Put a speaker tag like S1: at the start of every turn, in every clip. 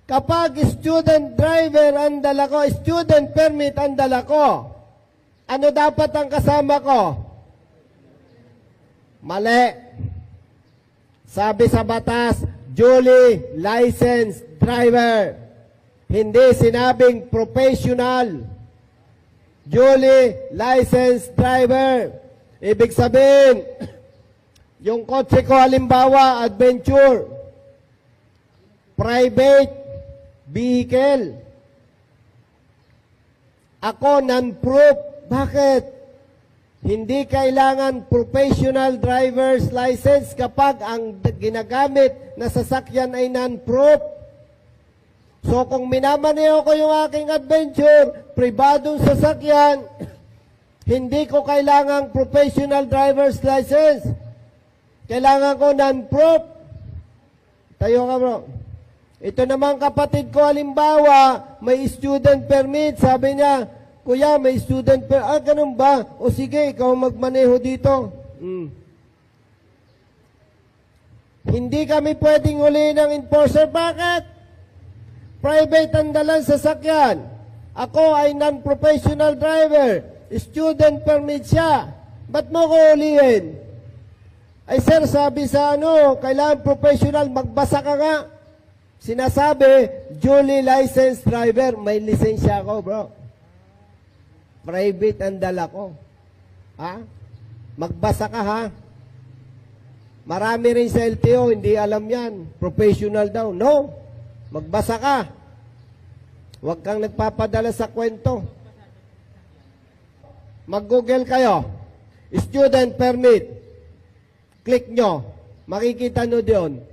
S1: Kapag student driver ang dala ko, student permit ang dala ko, ano dapat ang kasama ko? Mali. Sabi sa batas, duly licensed driver. Hindi sinabing professional. Duly licensed driver. Ibig sabihin, yung kotse ko halimbawa, adventure, private vehicle. Ako non-proof. Bakit? Hindi kailangan professional driver's license kapag ang ginagamit na sasakyan ay non-proof. So kung minamaneho ko yung aking adventure, pribadong sasakyan, hindi ko kailangan professional driver's license. Kailangan ko non-proof. Tayo ka bro. Ito naman kapatid ko halimbawa, may student permit. Sabi niya, Kuya, may student permit. Ah, ganun ba? O sige, ikaw magmaneho dito. Hindi kami pwedeng huli ng enforcer. Bakit? Private ang dalang sasakyan. Ako ay non-professional driver. Student permit siya. Ba't mo ko hulihin? Ay sir, sabi sa kailangan professional, magbasa ka nga. Sinasabi, duly licensed driver. May lisensya ako, bro. Private ang dala ko. Ha? Magbasa ka, ha? Marami rin sa LTO, hindi alam yan. Professional daw. No. Magbasa ka. Huwag kang nagpapadala sa kwento. Mag-google kayo. Student permit. Click nyo. Makikita nyo doon.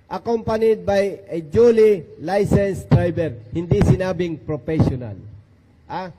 S1: Accompanied by a duly licensed driver. Hindi sinabing professional. Ah?